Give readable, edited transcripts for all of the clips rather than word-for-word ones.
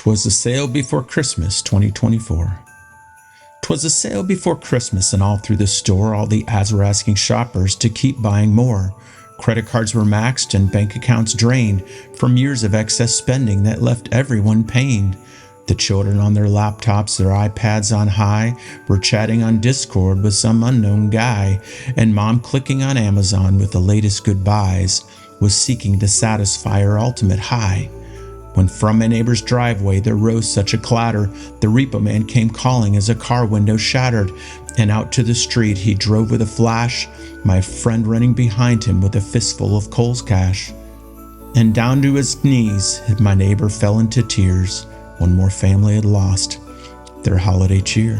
'Twas a sale before Christmas 2024. 'Twas a sale before Christmas, and all through the store all the ads were asking shoppers to keep buying more. Credit cards were maxed and bank accounts drained from years of excess spending that left everyone pained. The children on their laptops, their iPads on high, were chatting on Discord with some unknown guy, and mom, clicking on Amazon with the latest goodbyes, was seeking to satisfy her ultimate high. When from my neighbor's driveway there rose such a clatter, the repo man came calling as a car window shattered, and out to the street he drove with a flash, my friend running behind him with a fistful of Kohl's cash. And down to his knees my neighbor fell into tears. One more family had lost their holiday cheer.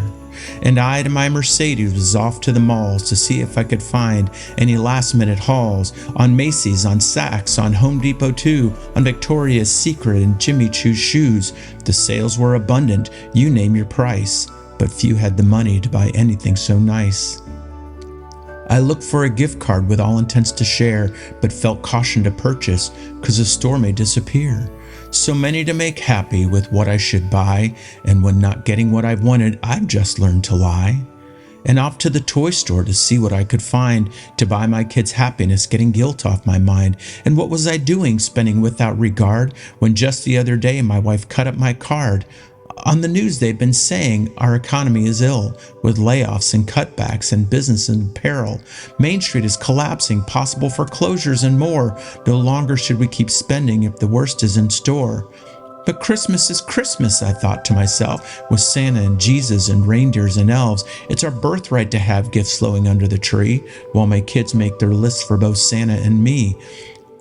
And I, to my Mercedes, was off to the malls to see if I could find any last-minute hauls on Macy's, on Saks, on Home Depot too, on Victoria's Secret and Jimmy Choo's shoes. The sales were abundant, you name your price, but few had the money to buy anything so nice. I looked for a gift card with all intents to share, but felt caution to purchase, 'cause the store may disappear. So many to make happy with what I should buy, and when not getting what I've wanted, I've just learned to lie. And off to the toy store to see what I could find, to buy my kids' happiness, getting guilt off my mind. And what was I doing, spending without regard, when just the other day my wife cut up my card? On the news they've been saying our economy is ill, with layoffs and cutbacks and business in peril. Main Street is collapsing, possible foreclosures and more. No longer should we keep spending if the worst is in store. But Christmas is Christmas, I thought to myself, with Santa and Jesus and reindeers and elves. It's our birthright to have gifts flowing under the tree, while my kids make their lists for both Santa and me.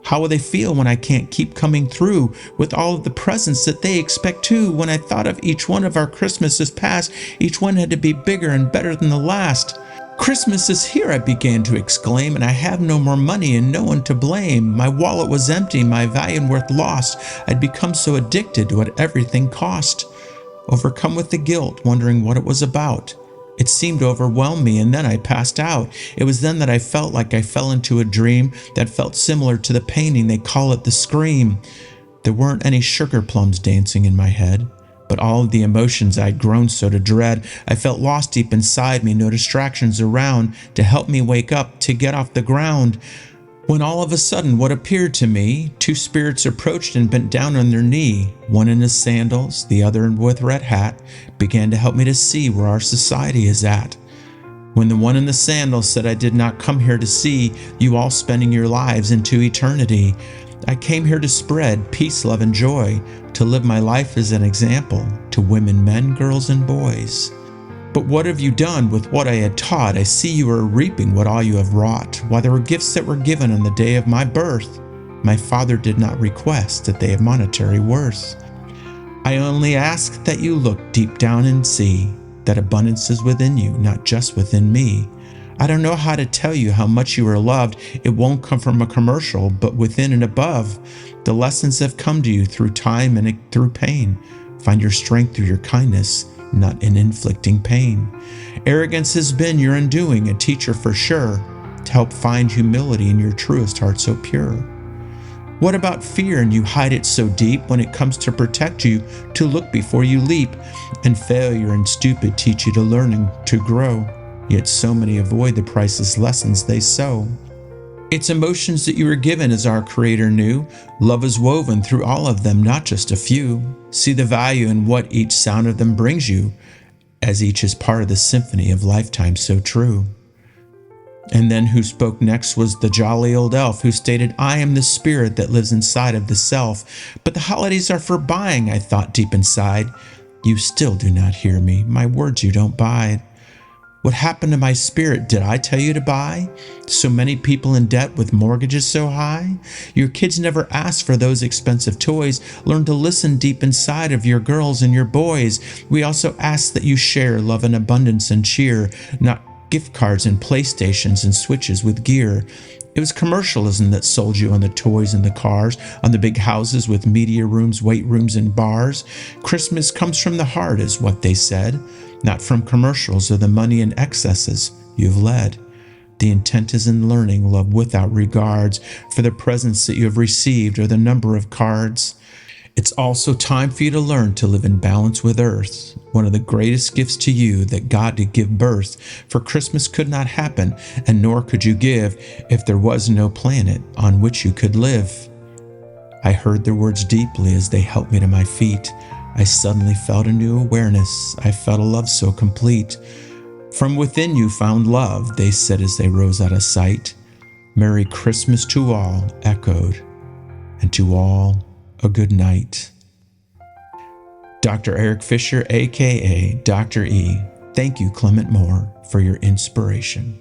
How will they feel when I can't keep coming through with all of the presents that they expect too? When I thought of each one of our Christmases past, each one had to be bigger and better than the last. Christmas is here, I began to exclaim, and I have no more money and no one to blame. My wallet was empty, my value and worth lost. I'd become so addicted to what everything cost. Overcome with the guilt, wondering what it was about. It seemed to overwhelm me, and then I passed out. It was then that I felt like I fell into a dream that felt similar to the painting, they call it the scream. There weren't any sugar plums dancing in my head, but all of the emotions I'd grown so to dread. I felt lost deep inside me, no distractions around to help me wake up, to get off the ground. When all of a sudden, what appeared to me, two spirits approached and bent down on their knee, one in his sandals, the other with red hat, began to help me to see where our society is at. When the one in the sandals said, I did not come here to see you all spending your lives into eternity. I came here to spread peace, love, and joy, to live my life as an example to women, men, girls, and boys. But what have you done with what I had taught? I see you are reaping what all you have wrought. Why, there were gifts that were given on the day of my birth. My father did not request that they have monetary worth. I only ask that you look deep down and see that abundance is within you, not just within me. I don't know how to tell you how much you are loved. It won't come from a commercial, but within and above. The lessons have come to you through time and through pain. Find your strength through your kindness, not in inflicting pain. Arrogance has been your undoing, a teacher for sure, to help find humility in your truest heart so pure. What about fear, and you hide it so deep when it comes to protect you, to look before you leap, and failure and stupid teach you to learn and to grow, yet so many avoid the priceless lessons they sow. It's emotions that you were given as our Creator knew. Love is woven through all of them, not just a few. See the value in what each sound of them brings you, as each is part of the symphony of lifetime so true. And then who spoke next was the jolly old elf, who stated, I am the spirit that lives inside of the self. But the holidays are for buying, I thought deep inside. You still do not hear me, my words you don't buy. What happened to my spirit? Did I tell you to buy? So many people in debt with mortgages so high? Your kids never asked for those expensive toys. Learn to listen deep inside of your girls and your boys. We also ask that you share love and abundance and cheer, not gift cards and PlayStations and Switches with gear. It was commercialism that sold you on the toys and the cars, on the big houses with media rooms, weight rooms, and bars. Christmas comes from the heart, is what they said, not from commercials or the money and excesses you've led. The intent is in learning love without regards for the presents that you have received or the number of cards. It's also time for you to learn to live in balance with Earth, one of the greatest gifts to you that God did give birth, for Christmas could not happen, and nor could you give if there was no planet on which you could live. I heard their words deeply as they helped me to my feet. I suddenly felt a new awareness. I felt a love so complete. From within you found love, they said as they rose out of sight. Merry Christmas to all echoed, and to all a good night. Dr. Eric Fisher, aka Dr. E, thank you, Clement Moore, for your inspiration.